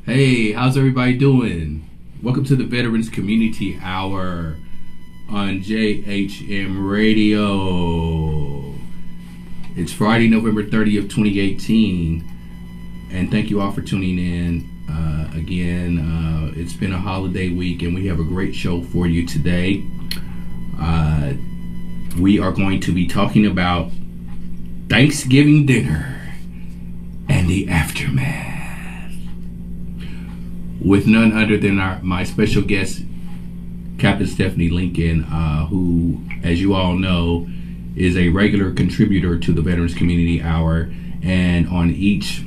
Hey, how's everybody doing? Welcome to the Veterans Community Hour on JHM Radio. It's Friday, November 30th, 2018, and thank you all for tuning in. It's been a holiday week, and we have a great show for you today. We are going to be talking about Thanksgiving dinner and the aftermath with none other than my special guest, Captain Stephanie Lincoln, who, as you all know, is a regular contributor to the Veterans Community Hour. And on each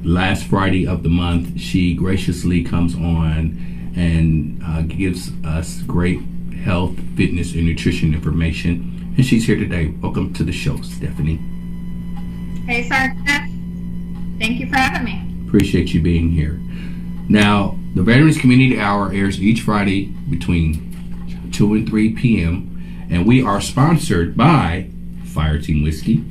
last Friday of the month, she graciously comes on and gives us great health, fitness, and nutrition information. And she's here today. Welcome to the show, Stephanie. Hey, Sergeant. Thank you for having me. Appreciate you being here. Now, the Veterans Community Hour airs each Friday between 2 and 3 p.m. And we are sponsored by Fireteam Whiskey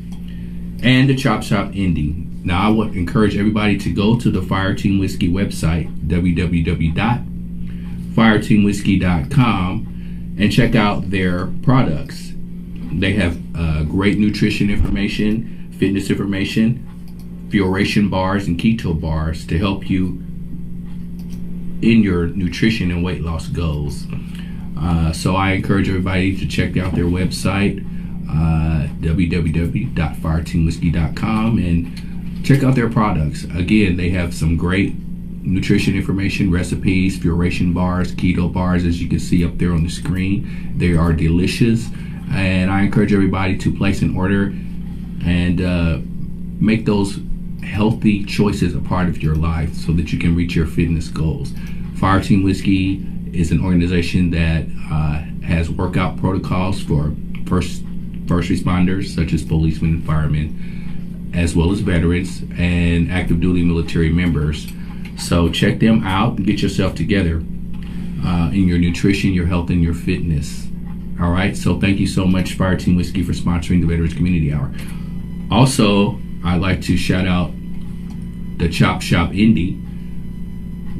and the Chop Shop Indy. Now, I would encourage everybody to go to the Fireteam Whiskey website, www.fireteamwhiskey.com, and check out their products. They have great nutrition information, fitness information, fuelation bars, and keto bars to help you in your nutrition and weight loss goals. So I encourage everybody to check out their website, www.fireteamwhiskey.com, and check out their products. Again, they have some great nutrition information, recipes, fuelation bars, keto bars, as you can see up there on the screen. They are delicious, and I encourage everybody to place an order and make those healthy choices a part of your life so that you can reach your fitness goals. Fireteam Whiskey is an organization that has workout protocols for first responders, such as policemen and firemen, as well as veterans and active duty military members. So check them out and get yourself together in your nutrition, your health, and your fitness. All right, so thank you so much, Fireteam Whiskey, for sponsoring the Veterans Community Hour. Also, I'd like to shout out the Chop Shop Indy,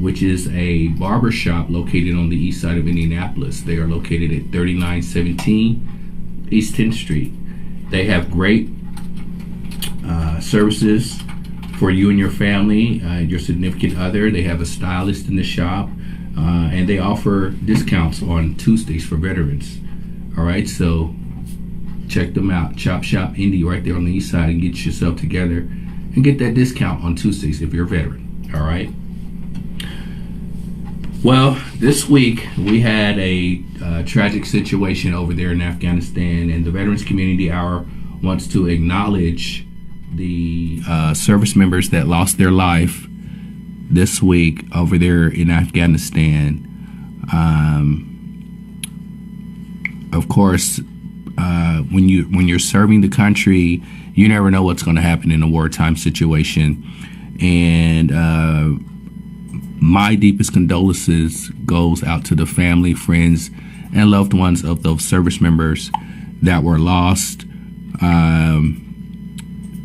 which is a barber shop located on the east side of Indianapolis. They are located at 3917 East 10th Street. They have great services for you and your family, your significant other. They have a stylist in the shop, and they offer discounts on Tuesdays for veterans. All right, so check them out. Chop Shop Indy right there on the east side, and get yourself together and get that discount on Tuesdays if you're a veteran. All right. Well, this week we had a tragic situation over there in Afghanistan, and the Veterans Community Hour wants to acknowledge the service members that lost their life this week over there in Afghanistan. Of course, when you're serving the country, you never know what's going to happen in a wartime situation, and my deepest condolences goes out to the family, friends, and loved ones of those service members that were lost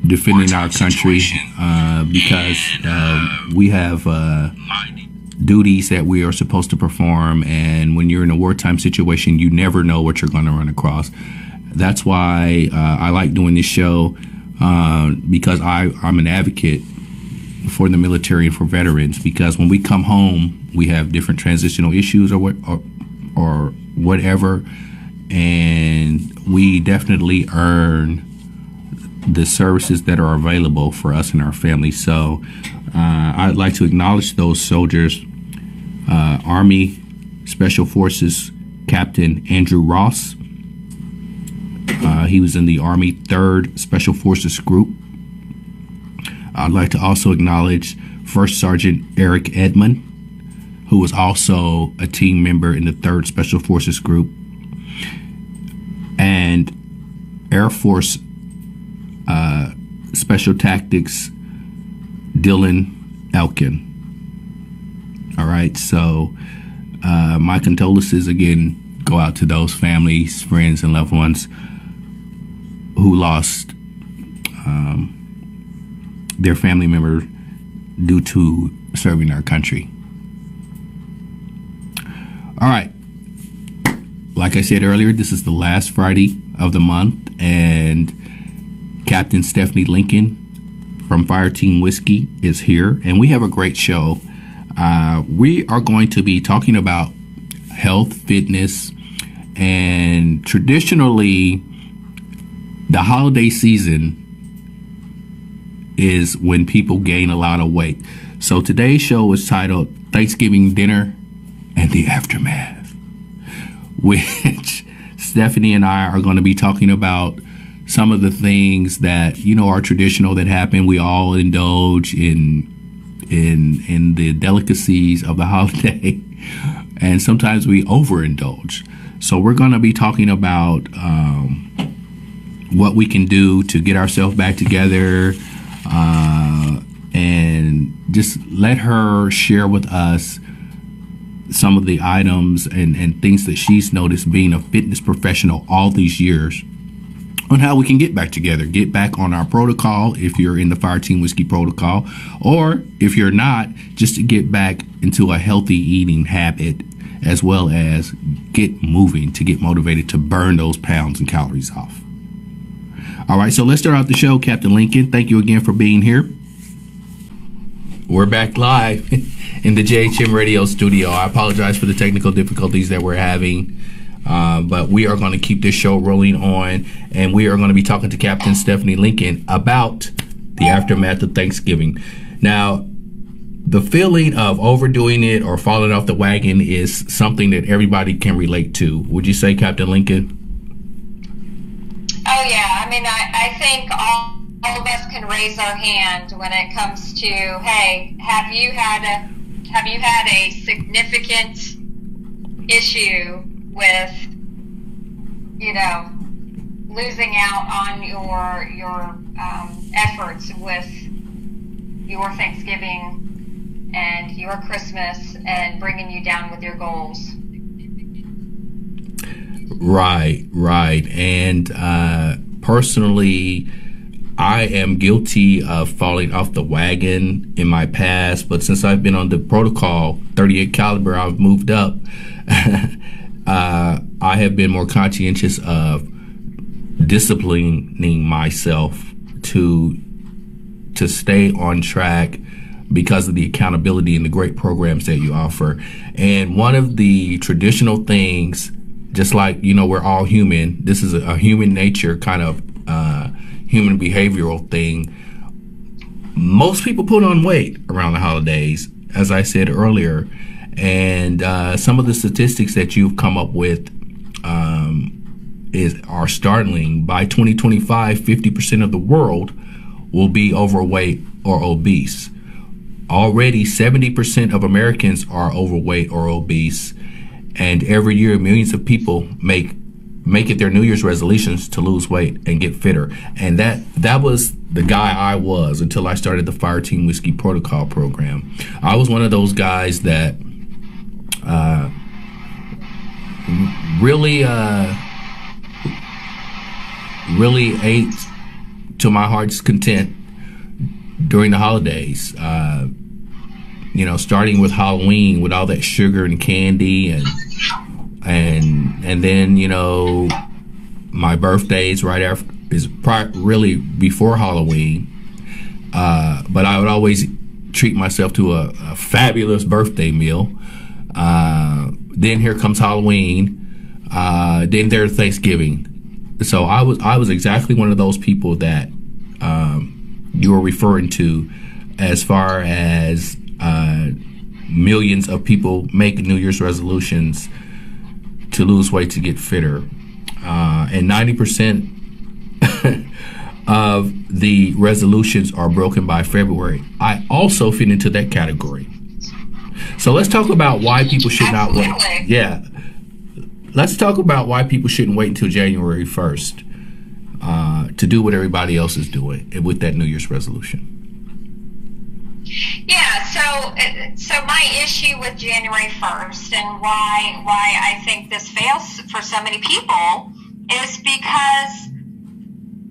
defending our country, because we have duties that we are supposed to perform, and when you're in a wartime situation, you never know what you're going to run across. That's why I like doing this show, because I'm an advocate for the military and for veterans, because when we come home, we have different transitional issues or whatever, and we definitely earn the services that are available for us and our families. So I'd like to acknowledge those soldiers. Army Special Forces Captain Andrew Ross. He was in the Army 3rd Special Forces Group. I'd like to also acknowledge First Sergeant Eric Edmond, who was also a team member in the 3rd Special Forces Group, and Air Force Special Tactics Dylan Elkin. All right, so my condolences again go out to those families, friends, and loved ones who lost their family member due to serving our country. All right. Like I said earlier, this is the last Friday of the month, and Captain Stephanie Lincoln from Fireteam Whiskey is here, and we have a great show. We are going to be talking about health, fitness, and traditionally, the holiday season is when people gain a lot of weight. So today's show is titled Thanksgiving Dinner and the Aftermath, which Stephanie and I are going to be talking about some of the things that, you know, are traditional that happen. We all indulge in the delicacies of the holiday, and sometimes we overindulge. So we're going to be talking about what we can do to get ourselves back together, and just let her share with us some of the items and things that she's noticed being a fitness professional all these years on how we can get back together, get back on our protocol if you're in the Fireteam Whiskey protocol, or if you're not, just to get back into a healthy eating habit, as well as get moving to get motivated to burn those pounds and calories off. All right, so let's start out the show. Captain Lincoln, thank you again for being here. We're back live in the JHM radio studio. I apologize for the technical difficulties that we're having, but we are going to keep this show rolling on, and we are going to be talking to Captain Stephanie Lincoln about the aftermath of Thanksgiving. Now, the feeling of overdoing it or falling off the wagon is something that everybody can relate to. Would you say, Captain Lincoln? Oh yeah, I mean, I think all of us can raise our hand when it comes to, hey, have you had a significant issue with, you know, losing out on your efforts with your Thanksgiving and your Christmas and bringing you down with your goals? Right. And personally, I am guilty of falling off the wagon in my past, but since I've been on the protocol 38 caliber, I've moved up. I have been more conscientious of disciplining myself to stay on track because of the accountability and the great programs that you offer. And one of the traditional things, just like, you know, we're all human, this is a human nature kind of human behavioral thing. Most people put on weight around the holidays, as I said earlier, and some of the statistics that you've come up with are startling. By 2025, 50% of the world will be overweight or obese. Already, 70% of Americans are overweight or obese, and every year, millions of people make it their New Year's resolutions to lose weight and get fitter. And that was the guy I was until I started the Fireteam Whiskey Protocol program. I was one of those guys that really ate to my heart's content during the holidays. You know, starting with Halloween with all that sugar and candy, and then, you know, my birthday's right after is really before Halloween. But I would always treat myself to a fabulous birthday meal. Then here comes Halloween. Then there's Thanksgiving. So I was exactly one of those people that you were referring to, as far as millions of people make New Year's resolutions to lose weight to get fitter, and 90% of the resolutions are broken by February. I also fit into that category. So let's talk about why people should not wait. Yeah, let's talk about why people shouldn't wait until January 1st to do what everybody else is doing with that New Year's resolution. Yeah, so my issue with January 1st and why I think this fails for so many people is because,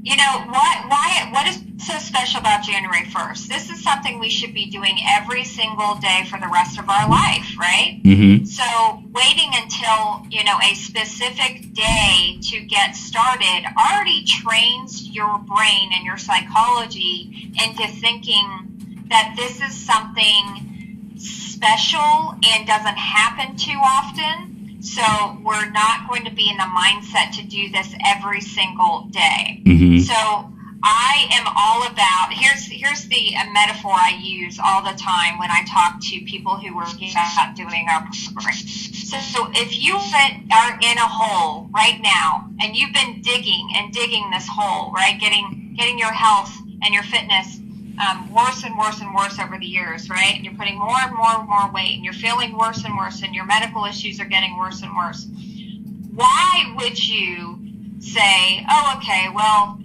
You know, what is so special about January 1st? This is something we should be doing every single day for the rest of our life, right? Mm-hmm. So waiting until, you know, a specific day to get started already trains your brain and your psychology into thinking that this is something special and doesn't happen too often. So we're not going to be in the mindset to do this every single day. Mm-hmm. So I am all about, here's the metaphor I use all the time when I talk to people who are thinking about doing our program. So if you are in a hole right now and you've been digging this hole, right, getting your health and your fitness worse and worse and worse over the years, right? And you're putting more and more and more weight, and you're feeling worse and worse, and your medical issues are getting worse and worse. Why would you say, oh, okay, well,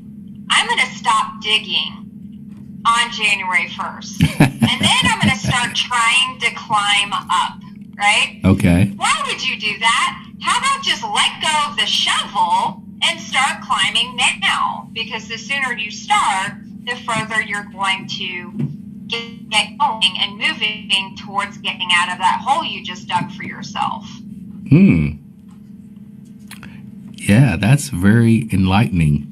I'm going to stop digging on January 1st, and then I'm going to start trying to climb up, right? Okay. Why would you do that? How about just let go of the shovel and start climbing now? Because the sooner you start, the further you're going to get going and moving towards getting out of that hole you just dug for yourself. Yeah, that's very enlightening.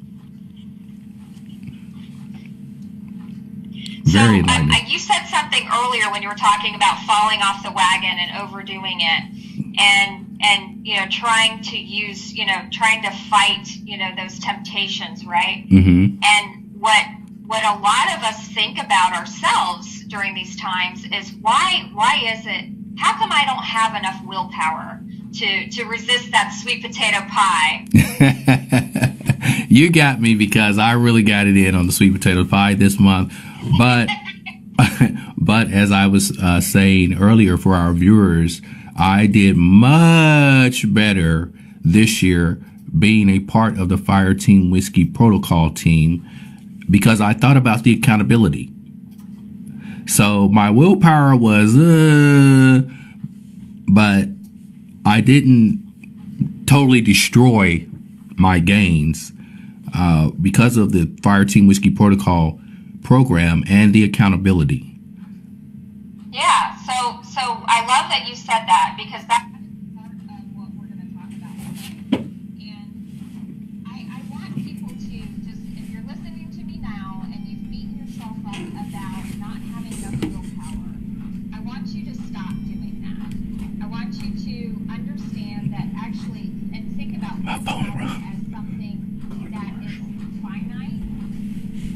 Very enlightening. You said something earlier when you were talking about falling off the wagon and overdoing it, and you know, trying to fight, you know, those temptations, right? Mm-hmm. And what a lot of us think about ourselves during these times is why is it, how come I don't have enough willpower to resist that sweet potato pie? You got me, because I really got it in on the sweet potato pie this month. But but as I was saying earlier for our viewers, I did much better this year being a part of the Fire Team Whiskey Protocol team, because I thought about the accountability. So my willpower was, but I didn't totally destroy my gains because of the Fire Team Whiskey Protocol program and the accountability. Yeah, so I love that you said that, because that's part of what we're going to talk about today. And I want people to just, if you're listening to me now and you've beaten yourself up about not having enough willpower, I want you to stop doing that. I want you to understand that actually, and think about willpower as something that is finite.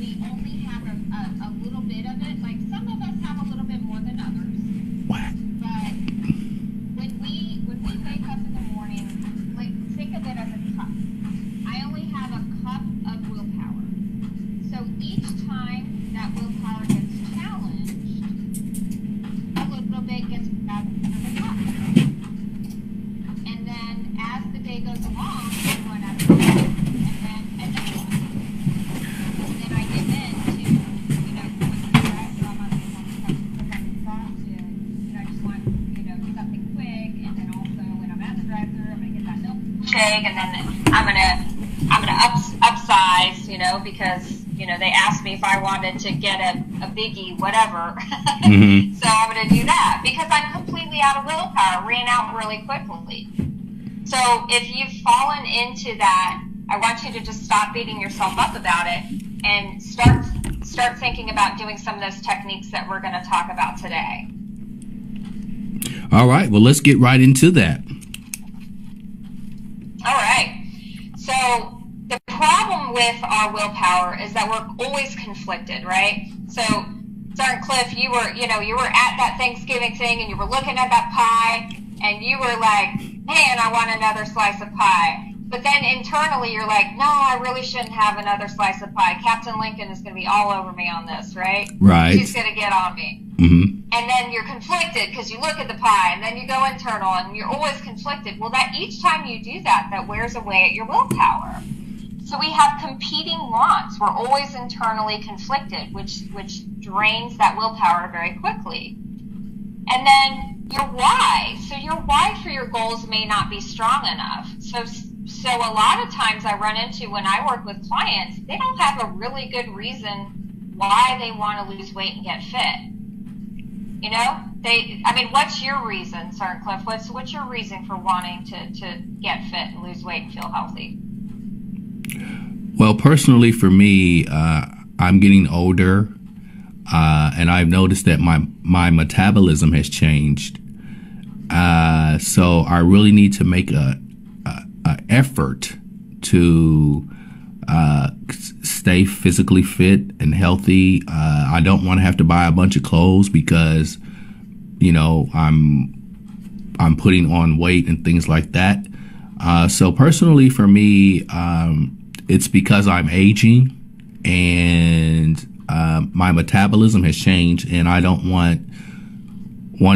We only have a little bit of it. Like, some of us have a little bit more than others. But when we wake up in the morning, like, think of it as a cup. I only have a cup of willpower. So each time that willpower gets challenged, a little bit gets out of the cup. And then as the day goes along, I run out of cup. And then another one. And then I give in to, you know, stress, or I'm on because I'm exhausted. You know, I just want, you know, something quick. And then also when I'm at the drive-thru, I'm gonna get that milkshake, and then I'm gonna upsize, you know, because, you know, they asked me if I wanted to get a biggie, whatever. Mm-hmm. So I'm gonna do that because I'm completely out of willpower, ran out really quickly. So if you've fallen into that, I want you to just stop beating yourself up about it and start thinking about doing some of those techniques that we're going to talk about today. All right, well, let's get right into that. All right. So the problem with our willpower is that we're always conflicted, right? So, Sergeant Cliff, you were at that Thanksgiving thing, and you were looking at that pie, and you were like, man, I want another slice of pie. But then internally you're like, no, I really shouldn't have another slice of pie. Captain Lincoln is going to be all over me on this, right? Right. She's going to get on me. Mm-hmm. And then you're conflicted because you look at the pie, and then you go internal, and you're always conflicted. Well, that each time you do that, that wears away at your willpower. So we have competing wants. We're always internally conflicted, which drains that willpower very quickly. And then your why. So your why for your goals may not be strong enough. So So a lot of times I run into when I work with clients, they don't have a really good reason why they want to lose weight and get fit. You know, what's your reason, Sergeant Cliff? What's your reason for wanting to get fit and lose weight and feel healthy? Well, personally for me, I'm getting older, and I've noticed that my metabolism has changed. So I really need to make a effort to stay physically fit and healthy. I don't want to have to buy a bunch of clothes because, you know, I'm putting on weight and things like that. So personally for me, it's because I'm aging and my metabolism has changed, and I don't want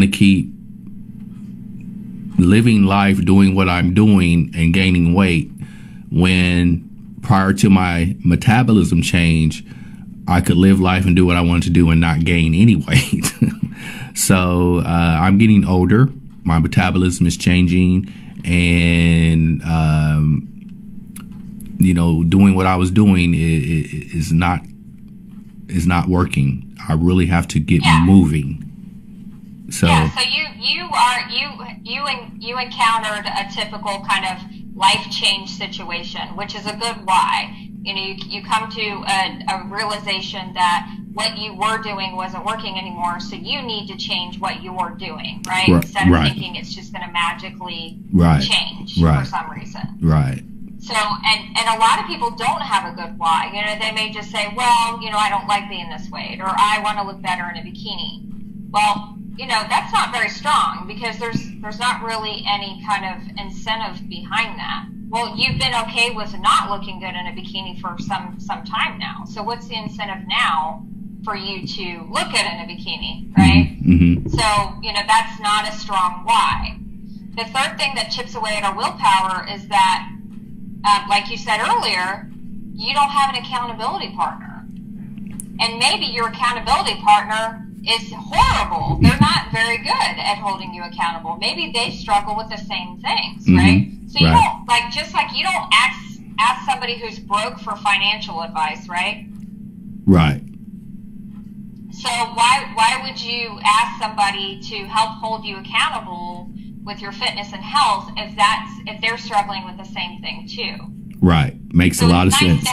to keep living life doing what I'm doing and gaining weight when prior to my metabolism change, I could live life and do what I wanted to do and not gain any weight. So I'm getting older. My metabolism is changing, and you know, doing what I was doing is not working. I really have to get moving. So you encountered a typical kind of life change situation, which is a good why. You know, you come to a realization that what you were doing wasn't working anymore, so you need to change what you were doing, right? Instead of thinking it's just going to magically change for some reason. Right. So, and a lot of people don't have a good why. You know, they may just say, well, you know, I don't like being this weight, or I want to look better in a bikini. Well, you know, that's not very strong because there's not really any kind of incentive behind that. Well, you've been okay with not looking good in a bikini for some time now. So what's the incentive now for you to look good in a bikini, right? Mm-hmm. So, you know, that's not a strong why. The third thing that chips away at our willpower is that, like you said earlier, you don't have an accountability partner. And maybe your accountability partner is horrible. They're not very good at holding you accountable. Maybe they struggle with the same things, right? So you don't, like, just like you don't ask somebody who's broke for financial advice, right? Right. So why would you ask somebody to help hold you accountable with your fitness and health if they're struggling with the same thing too? Right. Makes a lot of sense.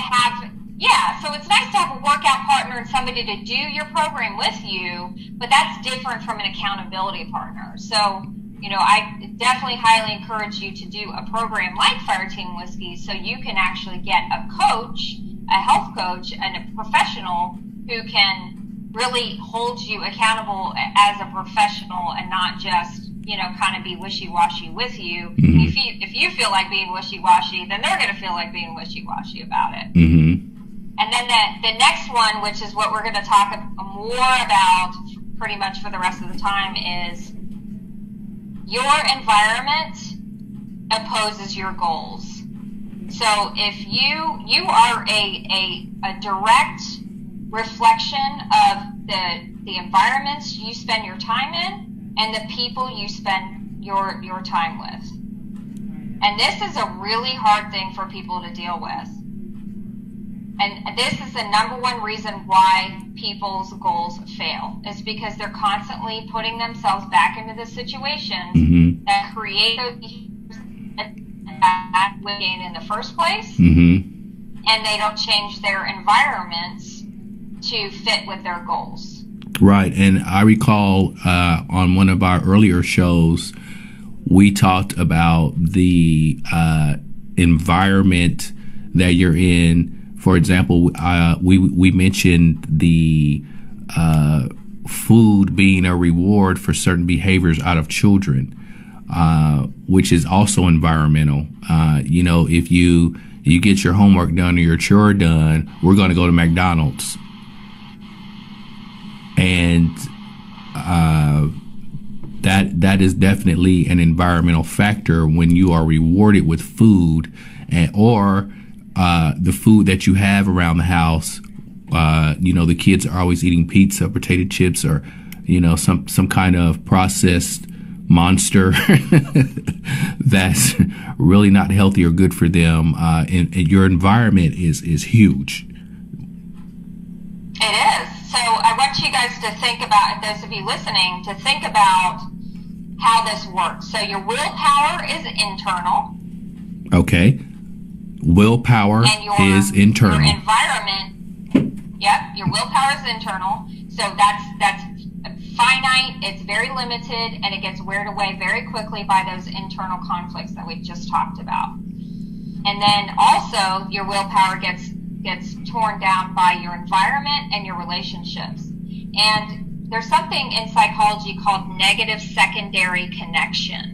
So it's nice to have a workout partner and somebody to do your program with you, but that's different from an accountability partner. So, you know, I definitely highly encourage you to do a program like Fire Team Whiskey so you can actually get a coach, a health coach, and a professional who can really hold you accountable as a professional and not just, you know, kind of be wishy-washy with you. Mm-hmm. If you feel like being wishy-washy, then they're going to feel like being wishy-washy about it. Mm-hmm. And then the next one, which is what we're going to talk more about pretty much for the rest of the time, is your environment opposes your goals. So if you are a direct reflection of the environments you spend your time in and the people you spend your time with. And this is a really hard thing for people to deal with. And this is the number one reason why people's goals fail, is because they're constantly putting themselves back into the situations that create those behaviors that we gain in the first place, and they don't change their environments to fit with their goals. Right, and I recall on one of our earlier shows, we talked about the environment that you're in. For example, we mentioned the food being a reward for certain behaviors out of children, which is also environmental. You know, if you get your homework done or your chore done, we're going to go to McDonald's. And that is definitely an environmental factor when you are rewarded with food or the food that you have around the house. You know, the kids are always eating pizza, potato chips, or, you know, some kind of processed monster that's really not healthy or good for them. And your environment is huge. It is. So I want you guys to think about, and those of you listening, to think about how this works. So your willpower is internal. Okay. Willpower is internal. Your environment, yep, your willpower is internal. So that's finite, it's very limited, and it gets weared away very quickly by those internal conflicts that we've just talked about. And then also your willpower gets torn down by your environment and your relationships. And there's something in psychology called negative secondary connection.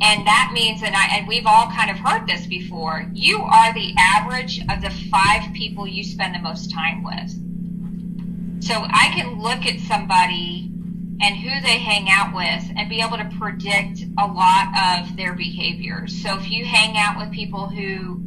And that means, and we've all kind of heard this before, you are the average of the 5 people you spend the most time with. So I can look at somebody and who they hang out with and be able to predict a lot of their behaviors. So if you hang out with people who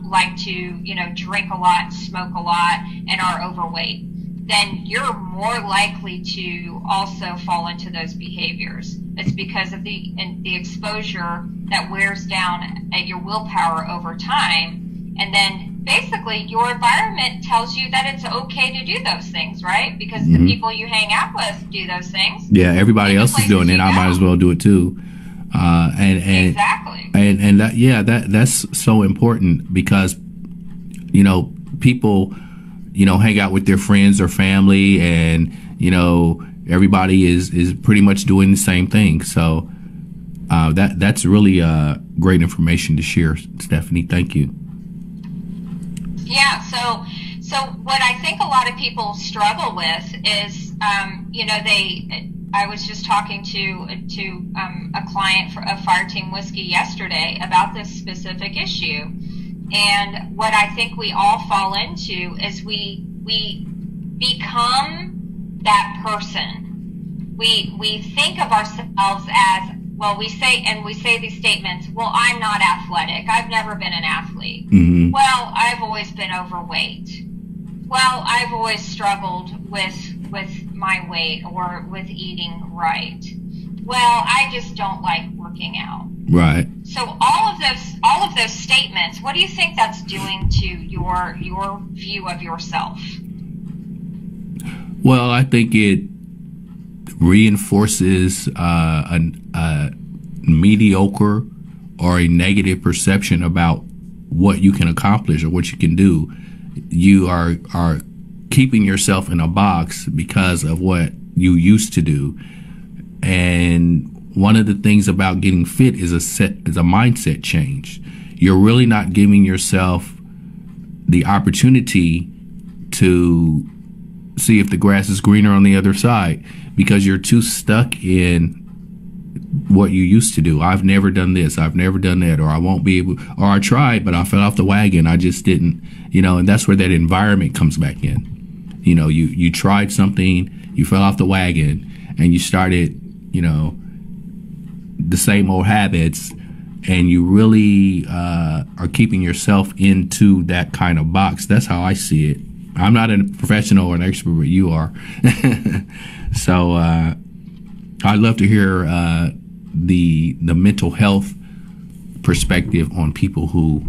like to, drink a lot, smoke a lot, and are overweight, then you're more likely to also fall into those behaviors. It's because of the exposure that wears down at your willpower over time. And then basically your environment tells you that it's okay to do those things, right? Because the people you hang out with do those things. Yeah, everybody else is doing it. I might as well do it too. Exactly. And that's so important because, people, hang out with their friends or family, and, everybody is pretty much doing the same thing. So that's really great information to share, Stephanie. Thank you. Yeah. So what I think a lot of people struggle with is, I was just talking to a client of Fireteam Whiskey yesterday about this specific issue. And what I think we all fall into is we become that person. We think of ourselves as, well, we say these statements, well, I'm not athletic. I've never been an athlete. Mm-hmm. Well, I've always been overweight. Well, I've always struggled with my weight or with eating right. Well, I just don't like working out. Right. So all of those statements, what do you think that's doing to your view of yourself? Well, I think it reinforces a mediocre or a negative perception about what you can accomplish or what you can do. You are keeping yourself in a box because of what you used to do. And one of the things about getting fit is a mindset change. You're really not giving yourself the opportunity to see if the grass is greener on the other side because you're too stuck in what you used to do. I've never done this. I've never done that, or I won't be able, or I tried, but I fell off the wagon. I just didn't, and that's where that environment comes back in. You tried something, you fell off the wagon, and you started, the same old habits, and you really are keeping yourself into that kind of box. That's how I see it. I'm not a professional or an expert, but you are. So I'd love to hear the mental health perspective on people who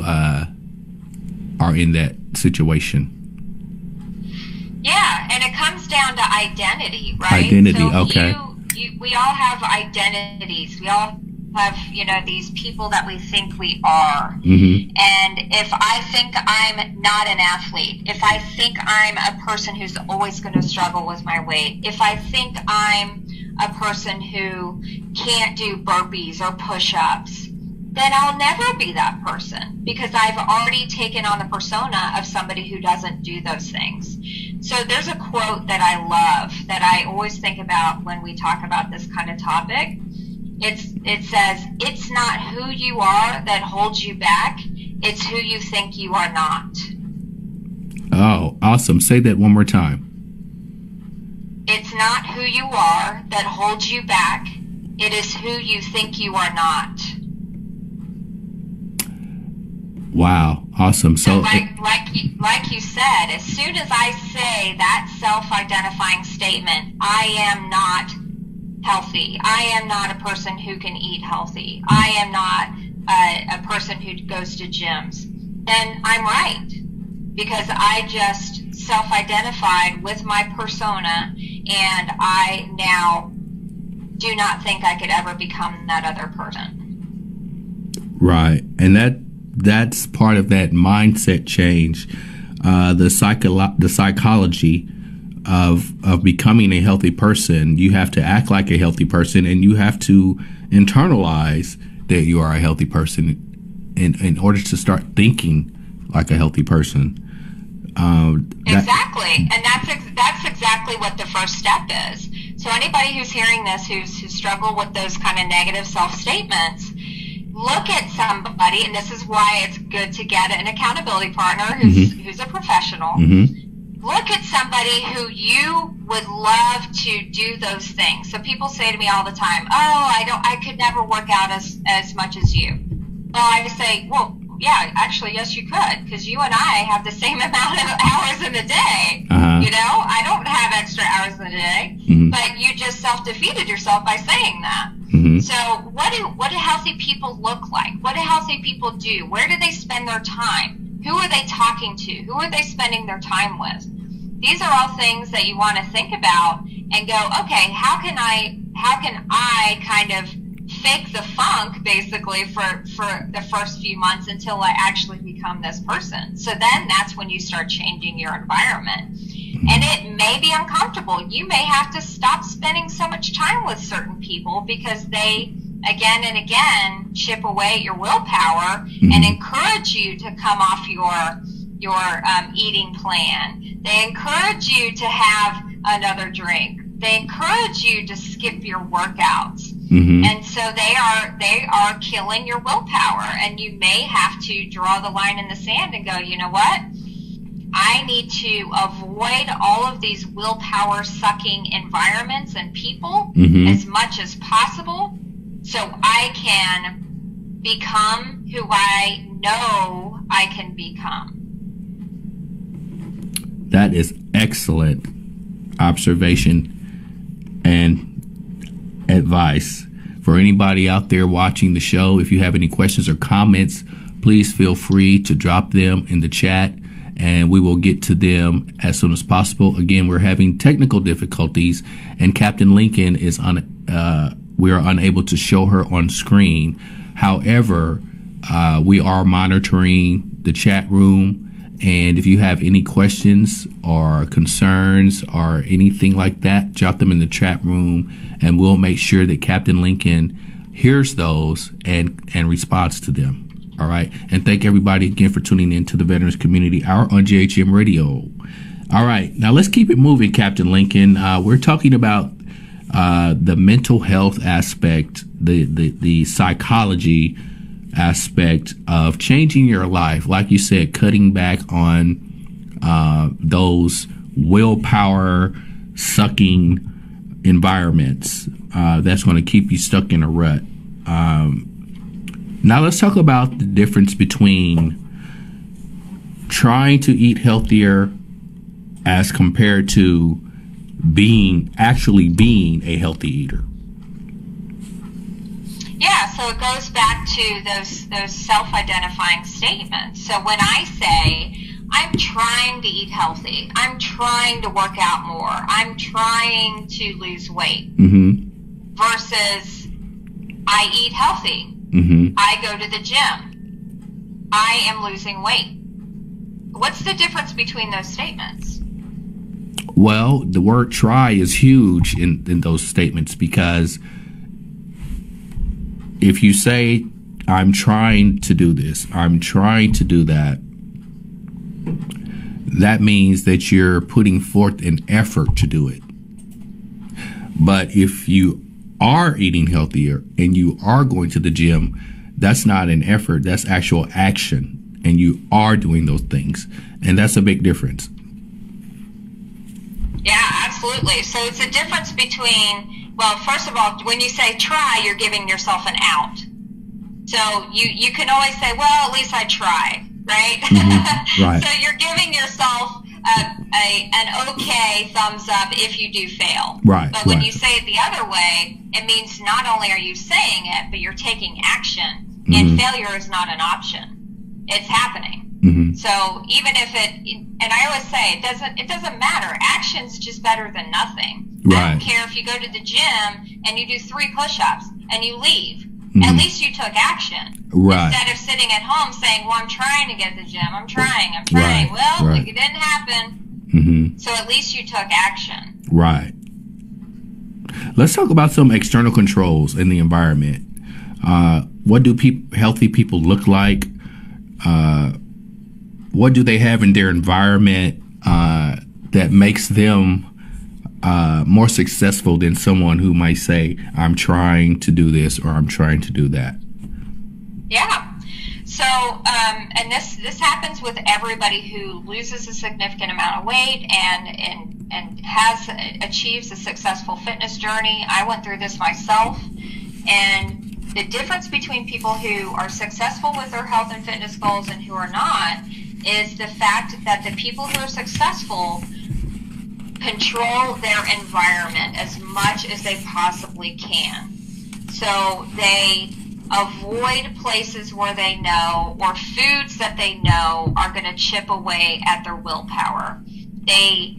are in that situation. Yeah, and it comes down to identity, right? Identity, so okay. We all have identities. We all have, these people that we think we are. Mm-hmm. And if I think I'm not an athlete, if I think I'm a person who's always going to struggle with my weight, if I think I'm a person who can't do burpees or push-ups, then I'll never be that person because I've already taken on the persona of somebody who doesn't do those things. So there's a quote that I love that I always think about when we talk about this kind of topic. It says, it's not who you are that holds you back, it's who you think you are not. Oh, awesome. Say that one more time. It's not who you are that holds you back, it is who you think you are not. Wow, awesome. So like you said, as soon as I say that self-identifying statement, I am not healthy. I am not a person who can eat healthy. I am not a person who goes to gyms. And I'm right, because I just self-identified with my persona, and I now do not think I could ever become that other person. Right. And that's part of that mindset change, the psychology of becoming a healthy person. You have to act like a healthy person, and you have to internalize that you are a healthy person in order to start thinking like a healthy person. Exactly. And that's exactly what the first step is. So anybody who's hearing this, who struggle with those kind of negative self-statements, look at somebody, and this is why it's good to get an accountability partner who's a professional. Look at somebody who you would love to do those things. So people say to me all the time, I could never work out as much as you. Well, I just say, well, yeah, actually, yes, you could, because you and I have the same amount of hours in the day. You know, I don't have extra hours in the day, but you just self-defeated yourself by saying that. So what do healthy people look like? What do healthy people do? Where do they spend their time? Who are they talking to? Who are they spending their time with? These are all things that you want to think about and go, okay, how can I kind of fake the funk, basically, for the first few months until I actually become this person? So then that's when you start changing your environment. And it may be uncomfortable. You may have to stop spending so much time with certain people because they, again and again, chip away at your willpower and encourage you to come off your eating plan. They encourage you to have another drink. They encourage you to skip your workouts. And so they are killing your willpower, and you may have to draw the line in the sand and go, you know what? I need to avoid all of these willpower sucking environments and people as much as possible, so I can become who I know I can become. That is excellent observation and advice. For anybody out there watching the show, if you have any questions or comments, please feel free to drop them in the chat, and we will get to them as soon as possible. Again, we're having technical difficulties, and Captain Lincoln is we are unable to show her on screen. However, we are monitoring the chat room, and if you have any questions or concerns or anything like that, drop them in the chat room, and we'll make sure that Captain Lincoln hears those and responds to them. All right. And thank everybody again for tuning in to the Veterans Community Hour on JHM Radio. All right. Now let's keep it moving, Captain Lincoln. We're talking about the mental health aspect, the psychology aspect of changing your life. Like you said, cutting back on those willpower sucking environments that's going to keep you stuck in a rut. Now let's talk about the difference between trying to eat healthier as compared to actually being a healthy eater. Yeah, so it goes back to those self-identifying statements. So when I say, I'm trying to eat healthy, I'm trying to work out more, I'm trying to lose weight, versus I eat healthy, I go to the gym, I am losing weight. What's the difference between those statements? Well, the word try is huge in those statements, because if you say, I'm trying to do this, I'm trying to do that, that means that you're putting forth an effort to do it. But if you are eating healthier and you are going to the gym, that's not an effort, that's actual action, and you are doing those things, and that's a big difference. Yeah, absolutely. So it's a difference between, well, first of all, when you say try, you're giving yourself an out. So you can always say, well, at least I tried, right? Right. So you're giving yourself an okay thumbs up if you do fail. Right. But when right. you say it the other way, it means not only are you saying it, but you're taking action. Mm-hmm. And failure is not an option. It's happening. Mm-hmm. So even if and I always say it doesn't matter. Action's just better than nothing. Right. I don't care if you go to the gym and you do 3 push-ups and you leave. Mm-hmm. At least you took action. Right. Instead of sitting at home saying, well, I'm trying to get to the gym. I'm trying. Right. Well, right. it didn't happen. Mm-hmm. So at least you took action. Right. Let's talk about some external controls in the environment. What do healthy people look like? What do they have in their environment that makes them more successful than someone who might say, I'm trying to do this or I'm trying to do that? Yeah. So, and this happens with everybody who loses a significant amount of weight and achieves a successful fitness journey. I went through this myself, and the difference between people who are successful with their health and fitness goals and who are not is the fact that the people who are successful control their environment as much as they possibly can. So they avoid places where they know or foods that they know are going to chip away at their willpower. They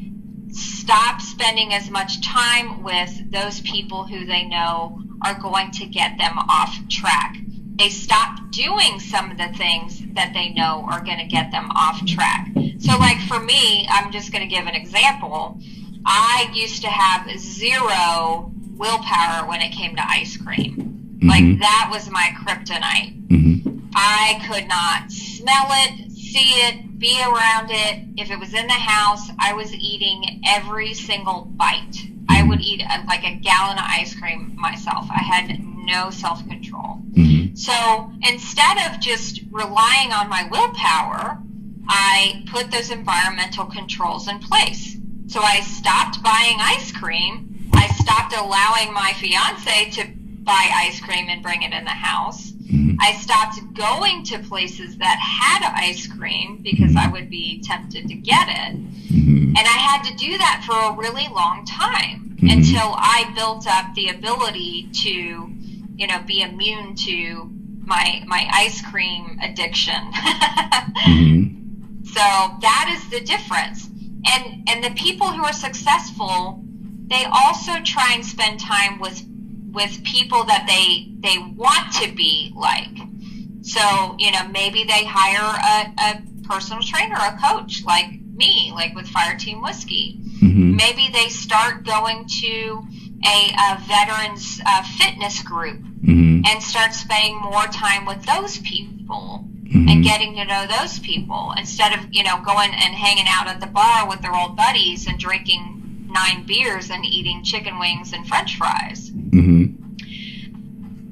stop spending as much time with those people who they know are going to get them off track. They stop doing some of the things that they know are going to get them off track. So like for me, I'm just going to give an example. I used to have 0 willpower when it came to ice cream. Mm-hmm. Like that was my kryptonite. Mm-hmm. I could not smell it, see it, be around it. If it was in the house, I was eating every single bite. I would eat like a gallon of ice cream myself. I had no self-control. Mm-hmm. So instead of just relying on my willpower, I put those environmental controls in place. So I stopped buying ice cream. I stopped allowing my fiance to buy ice cream and bring it in the house. Mm-hmm. I stopped going to places that had ice cream because I would be tempted to get it. Mm-hmm. And I had to do that for a really long time until I built up the ability to, be immune to my ice cream addiction. So that is the difference. And the people who are successful, they also try and spend time with people that they want to be like. So, maybe they hire a personal trainer, a coach like me, like with Fire Team Whiskey. Mm-hmm. Maybe they start going to a veterans fitness group and start spending more time with those people and getting to know those people instead of, going and hanging out at the bar with their old buddies and drinking 9 beers and eating chicken wings and French fries. Mm-hmm.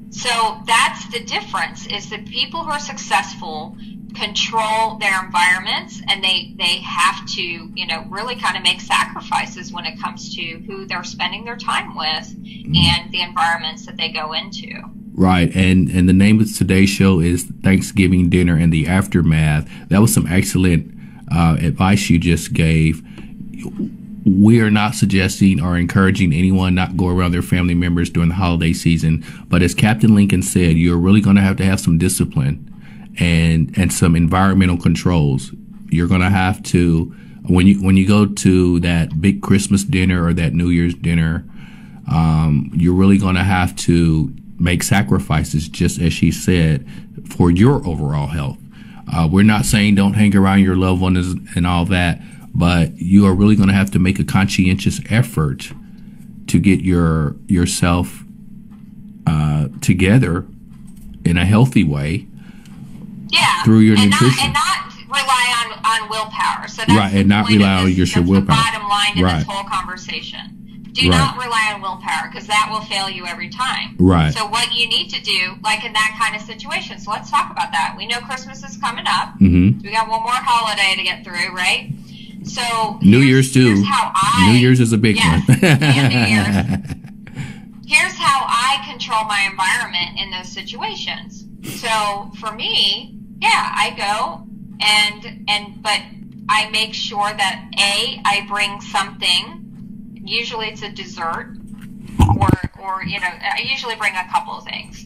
So that's the difference, is that people who are successful control their environments, and they have to, really kind of make sacrifices when it comes to who they're spending their time with and the environments that they go into. Right. And the name of today's show is Thanksgiving Dinner and the Aftermath. That was some excellent advice you just gave. We are not suggesting or encouraging anyone not go around their family members during the holiday season. But as Captain Lincoln said, you're really going to have some discipline and some environmental controls. You're going to have to, when you go to that big Christmas dinner or that New Year's dinner, you're really going to have to make sacrifices, just as she said, for your overall health. We're not saying don't hang around your loved ones and all that, but you are really going to have to make a conscientious effort to get yourself together in a healthy way. Yeah, through your nutrition. And not rely on willpower. So that's right, and not rely on your willpower. That's the bottom line to this whole conversation. Do not rely on willpower, because that will fail you every time. Right. So what you need to do, like in that kind of situation, so let's talk about that. We know Christmas is coming up. Mm-hmm. We got one more holiday to get through, right? So New Year's too. New Year's is a big one. And New Year's. Here's how I control my environment in those situations. So for me, I go but I make sure that I bring something. Usually it's a dessert, or I usually bring a couple of things.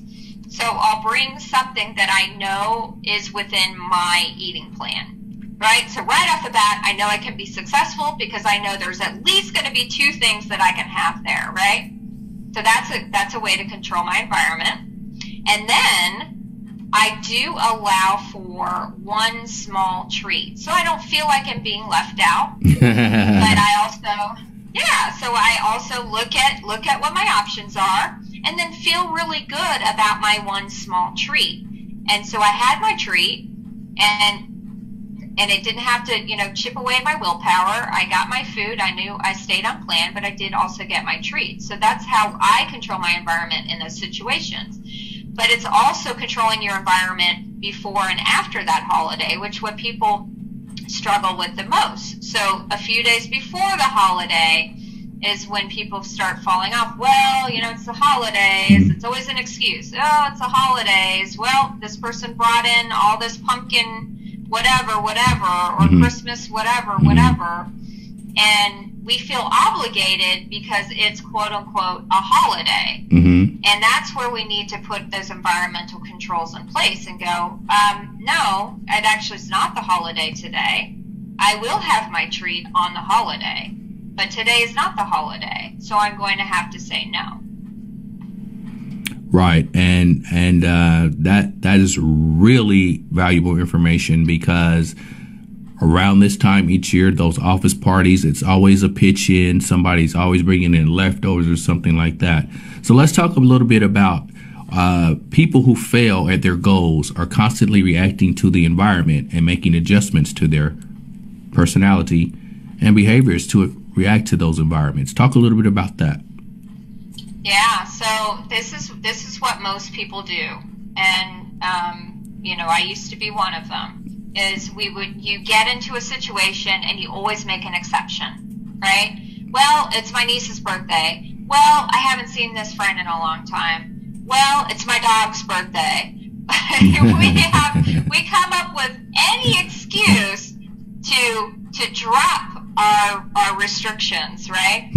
So I'll bring something that I know is within my eating plan, right? So right off the bat, I know I can be successful because I know there's at least going to be 2 things that I can have there, right? So that's a way to control my environment. And then I do allow for one small treat, so I don't feel like I'm being left out. But I also look at what my options are, and then feel really good about my one small treat. And so I had my treat, and it didn't have to, chip away at my willpower. I got my food. I knew I stayed on plan, but I did also get my treat. So that's how I control my environment in those situations. But it's also controlling your environment before and after that holiday, which what people struggle with the most. So a few days before the holiday is when people start falling off. Well, it's the holidays. It's always an excuse. Oh, it's the holidays. Well, this person brought in all this pumpkin whatever, or Christmas whatever. And we feel obligated because it's quote unquote a holiday. And that's where we need to put those environmental controls in place and go, no, it actually is not the holiday today. I will have my treat on the holiday, but today is not the holiday, so I'm going to have to say no. Right, and that is really valuable information, because around this time each year, those office parties, it's always a pitch in. Somebody's always bringing in leftovers or something like that. So let's talk a little bit about people who fail at their goals are constantly reacting to the environment and making adjustments to their personality and behaviors to react to those environments. Talk a little bit about that. Yeah, so this is what most people do, and I used to be one of them. Is you get into a situation and you always make an exception, right? Well, it's my niece's birthday. Well, I haven't seen this friend in a long time. Well, it's my dog's birthday. We come up with any excuse to drop our restrictions, right?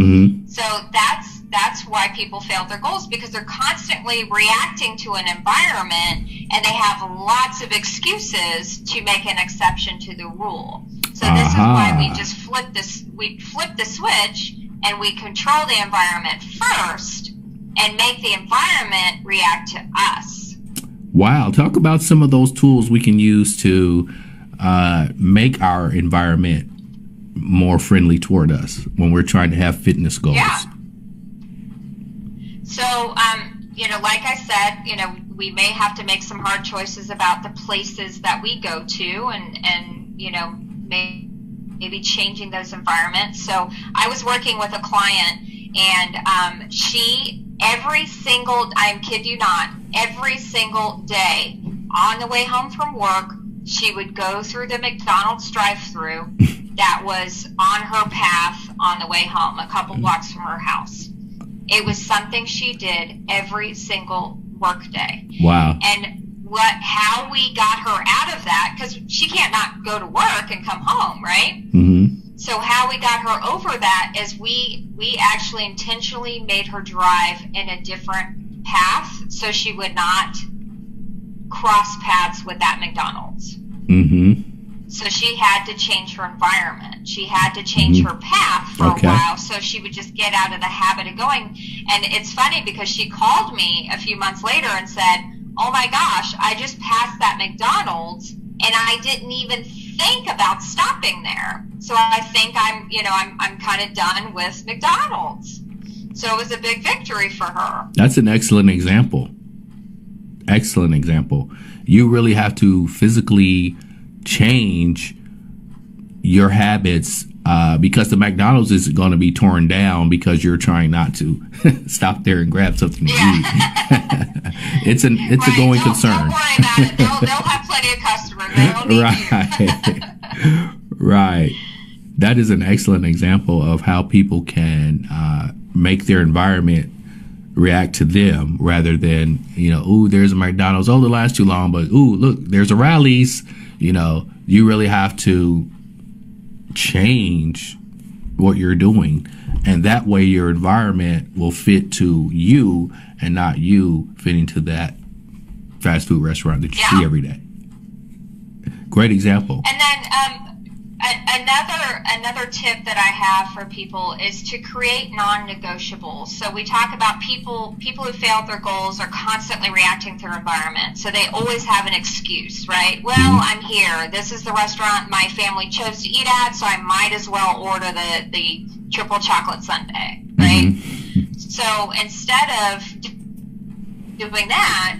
So that's why people fail their goals, because they're constantly reacting to an environment and they have lots of excuses to make an exception to the rule. So this is why we just flip the switch and we control the environment first and make the environment react to us. Wow. Talk about some of those tools we can use to make our environment more friendly toward us when we're trying to have fitness goals. Yeah. So, like I said, we may have to make some hard choices about the places that we go to and maybe changing those environments. So I was working with a client, and I kid you not, every single day on the way home from work, she would go through the McDonald's drive-through that was on her path on the way home, a couple blocks from her house. It was something she did every single work day. Wow. And how we got her out of that, because she can't not go to work and come home, right? So how we got her over that is we actually intentionally made her drive in a different path so she would not cross paths with that McDonald's. So she had to change her environment. She had to change her path for a while, so she would just get out of the habit of going. And it's funny because she called me a few months later and said, oh my gosh, I just passed that McDonald's and I didn't even think about stopping there. So I think I'm kind of done with McDonald's. So it was a big victory for her. That's an excellent example. Excellent example. You really have to physically change your habits because the McDonald's is going to be torn down because you're trying not to stop there and grab something to eat. It's a going concern. Don't worry about it. They'll have plenty of customers. They don't need you. Right. That is an excellent example of how people can make their environment react to them rather than, ooh, there's a McDonald's. Oh, the line's too long, but ooh, look, there's a Rally's. You really have to change what you're doing. And that way your environment will fit to you and not you fitting to that fast food restaurant that you see every day. Great example. And then another tip that I have for people is to create non-negotiables. So we talk about people who failed their goals are constantly reacting to their environment. So they always have an excuse, right? Well, I'm here. This is the restaurant my family chose to eat at, so I might as well order the triple chocolate sundae, right? So instead of doing that,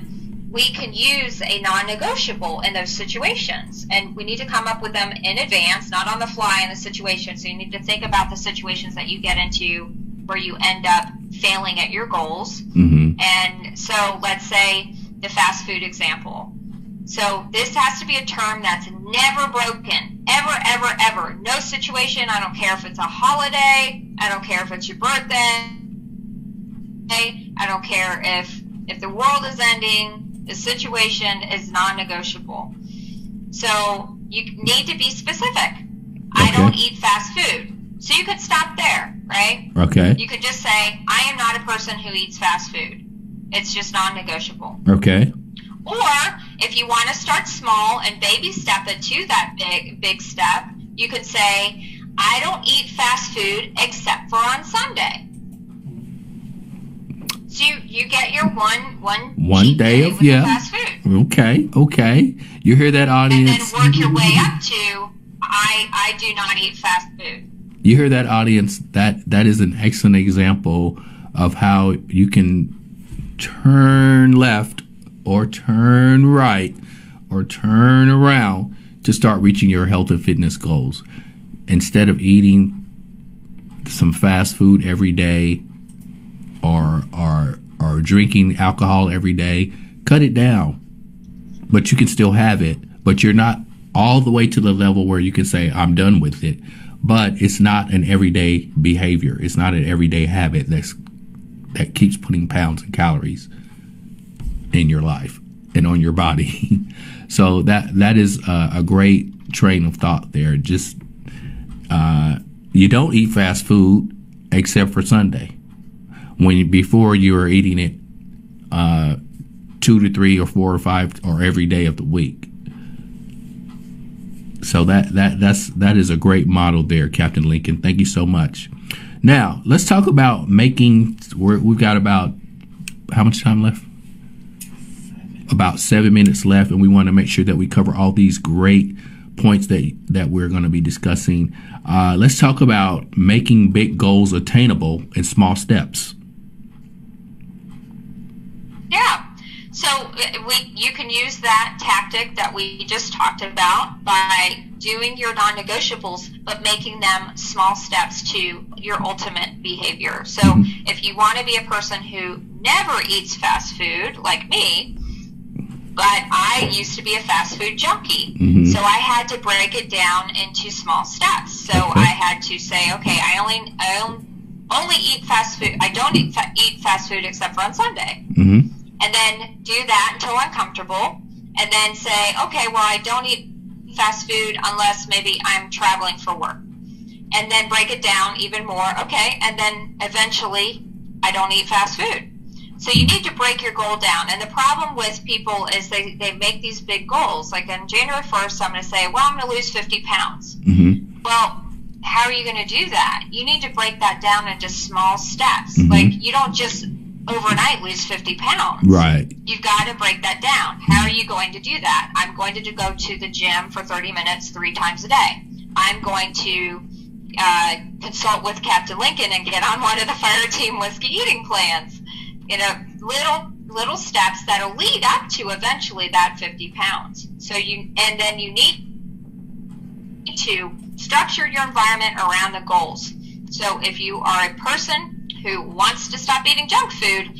we can use a non-negotiable in those situations, and we need to come up with them in advance, not on the fly in the situation. So you need to think about the situations that you get into where you end up failing at your goals. And so let's say the fast food example. So this has to be a term that's never broken, ever, ever, ever. No situation. I don't care if it's a holiday. I don't care if it's your birthday. I don't care if the world is ending. The situation is non-negotiable. So you need to be specific. I don't eat fast food. So you could stop there, right? Okay. You could just say, I am not a person who eats fast food. It's just non-negotiable. Okay. Or if you want to start small and baby step it to that big step, you could say, I don't eat fast food except for on Sunday. So you get your one day of fast food. Okay. You hear that, audience? And then work your way up to I do not eat fast food. You hear that, audience? That is an excellent example of how you can turn left or turn right or turn around to start reaching your health and fitness goals. Instead of eating some fast food every day or drinking alcohol every day, cut it down. But you can still have it, but you're not all the way to the level where you can say, I'm done with it. But it's not an everyday behavior. It's not an everyday habit that keeps putting pounds and calories in your life and on your body. So that is a great train of thought there. Just you don't eat fast food except for Sunday. Before you were eating it 2 to 3 or 4 or 5 or every day of the week. So that is a great model there, Captain Lincoln. Thank you so much. Now let's talk about making. We've got about how much time left? About 7 minutes left, and we want to make sure that we cover all these great points that we're going to be discussing. Let's talk about making big goals attainable in small steps. Yeah. So you can use that tactic that we just talked about by doing your non-negotiables, but making them small steps to your ultimate behavior. So if you want to be a person who never eats fast food, like me, but I used to be a fast food junkie. So I had to break it down into small steps. So I had to say, okay, I only eat fast food. I don't eat fast food except for on Sunday. And then do that until I'm comfortable. And then say, okay, well, I don't eat fast food unless maybe I'm traveling for work. And then break it down even more. Okay. And then eventually I don't eat fast food. So you need to break your goal down. And the problem with people is they make these big goals. Like on January 1st, I'm going to say, well, I'm going to lose 50 pounds. Well, how are you going to do that? You need to break that down into small steps. Like you don't just overnight lose 50 pounds. Right. You've got to break that down. How are you going to do that? I'm going to go to the gym for 30 minutes 3 times a day. I'm going to consult with Captain Lincoln and get on one of the Fire Team Whiskey eating plans. You know, little steps that'll lead up to eventually that 50 pounds. So then you need to structure your environment around the goals. So if you are a person who wants to stop eating junk food,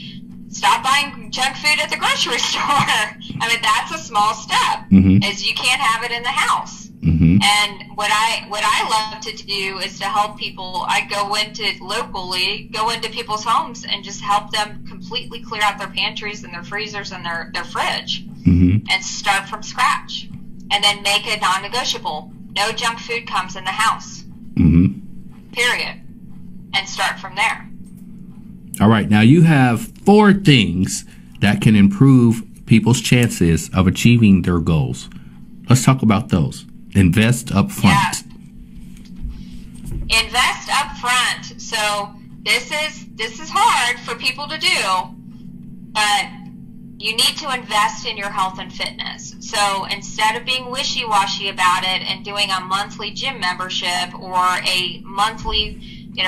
stop buying junk food at the grocery store. I mean, that's a small step, as you can't have it in the house. And what I love to do is to help people. I go into people's homes and just help them completely clear out their pantries and their freezers and their fridge, and start from scratch. And then make a non-negotiable. No junk food comes in the house. Period. And start from there. All right. Now you have 4 things that can improve people's chances of achieving their goals. Let's talk about those. Invest up front. Yeah. Invest up front. So this is hard for people to do, but you need to invest in your health and fitness. So instead of being wishy-washy about it and doing a monthly gym membership or a monthly,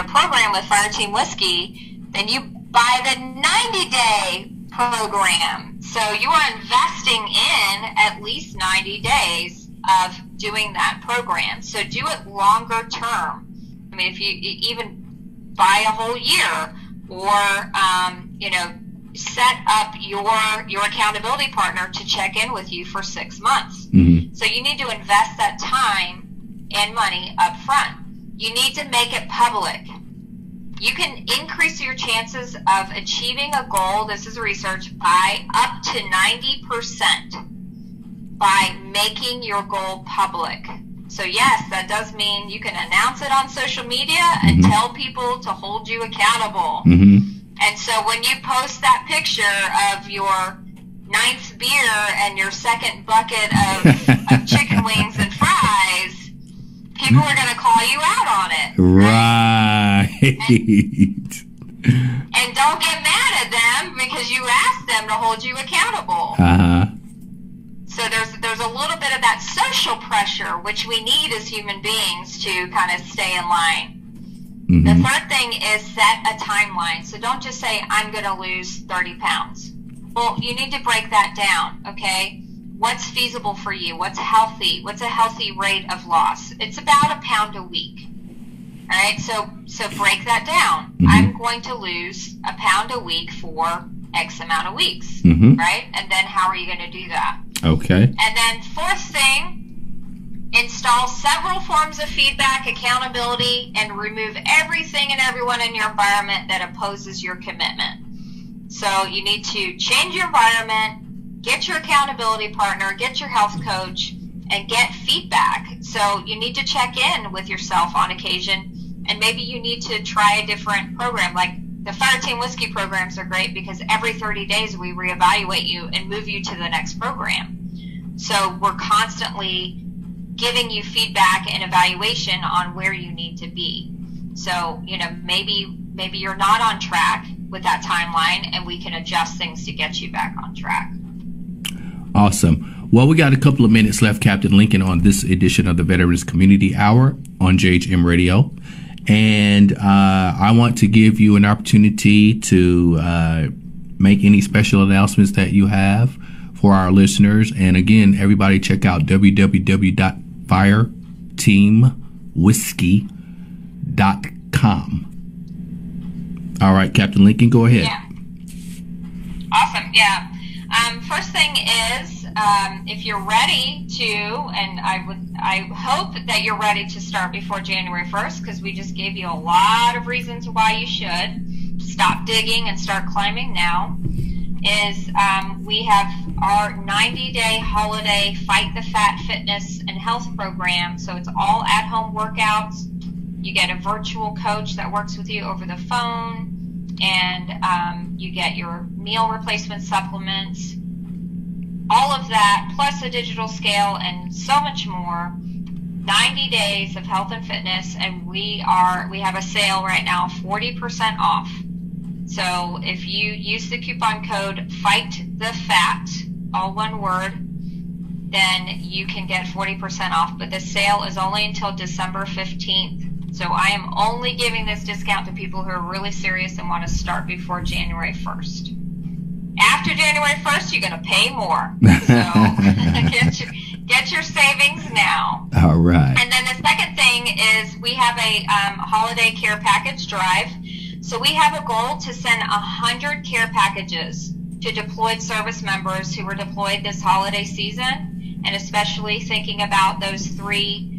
program with Fireteam Whiskey, then you buy the 90-day program. So you are investing in at least 90 days of doing that program. So do it longer term. I mean, if you even buy a whole year, or set up your accountability partner to check in with you for 6 months. So you need to invest that time and money up front. You need to make it public. You can increase your chances of achieving a goal, this is research, by up to 90% by making your goal public. So yes, that does mean you can announce it on social media and tell people to hold you accountable. And so when you post that picture of your 9th beer and your 2nd bucket of chicken wings and fries, people are going to call you out on it. Right. And don't get mad at them because you asked them to hold you accountable. So there's a little bit of that social pressure, which we need as human beings to kind of stay in line. The 3rd thing is set a timeline. So don't just say, I'm going to lose 30 pounds. Well, you need to break that down, okay? What's feasible for you? What's healthy? What's a healthy rate of loss? It's about a pound a week. All right, so break that down. I'm going to lose a pound a week for X amount of weeks, right? And then how are you going to do that? Okay. And then 4th thing, install several forms of feedback, accountability, and remove everything and everyone in your environment that opposes your commitment. So you need to change your environment, get your accountability partner, get your health coach, and get feedback. So you need to check in with yourself on occasion, and maybe you need to try a different program. Like the Fireteam Whiskey programs are great because every 30 days we reevaluate you and move you to the next program. So we're constantly giving you feedback and evaluation on where you need to be. So, maybe you're not on track with that timeline, and we can adjust things to get you back on track. Awesome. Well, we got a couple of minutes left, Captain Lincoln, on this edition of the Veterans Community Hour on JHM Radio. And I want to give you an opportunity to make any special announcements that you have for our listeners. And again, everybody check out www.fireteamwhiskey.com. All right, Captain Lincoln, go ahead. Yeah. Awesome. Yeah. First thing is, if you're ready to, and I hope that you're ready to start before January 1st, because we just gave you a lot of reasons why you should stop digging and start climbing now, is we have our 90-day holiday Fight the Fat Fitness and Health program. So it's all at-home workouts. You get a virtual coach that works with you over the phone, and you get your meal replacement supplements, all of that, plus a digital scale and so much more. 90 days of health and fitness, and we have a sale right now, 40% off. So if you use the coupon code FIGHTTHEFAT, all one word, then you can get 40% off. But the sale is only until December 15th. So I am only giving this discount to people who are really serious and want to start before January 1st. After January 1st, you're going to pay more. So get your savings now. All right. And then the second thing is we have a holiday care package drive. So we have a goal to send 100 care packages to deployed service members who were deployed this holiday season, and especially thinking about those 3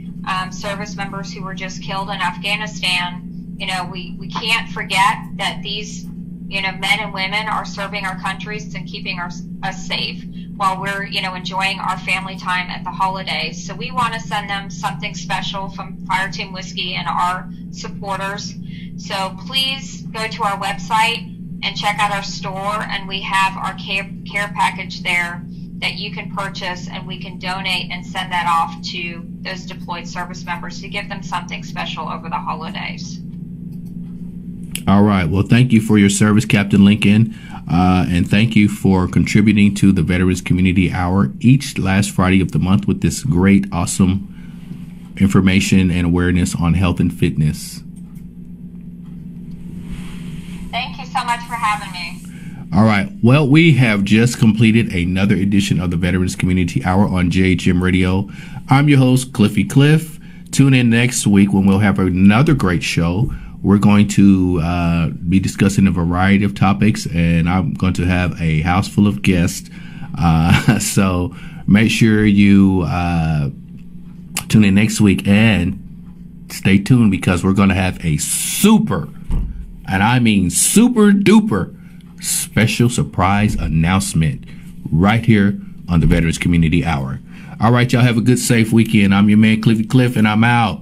service members who were just killed in Afghanistan. We can't forget that these men and women are serving our countries and keeping us safe. while we're, enjoying our family time at the holidays. So we want to send them something special from Fire Team Whiskey and our supporters. So please go to our website and check out our store, and we have our care package there that you can purchase, and we can donate and send that off to those deployed service members to give them something special over the holidays. All right. Well, thank you for your service, Captain Lincoln, and thank you for contributing to the Veterans Community Hour each last Friday of the month with this great, awesome information and awareness on health and fitness. Thank you so much for having me. All right. Well, we have just completed another edition of the Veterans Community Hour on JHM Radio. I'm your host, Cliffy Cliff. Tune in next week when we'll have another great show. We're going to be discussing a variety of topics, and I'm going to have a house full of guests. So make sure you tune in next week and stay tuned, because we're going to have a super, and I mean super duper, special surprise announcement right here on the Veterans Community Hour. All right, y'all have a good, safe weekend. I'm your man, Cliffy Cliff, and I'm out.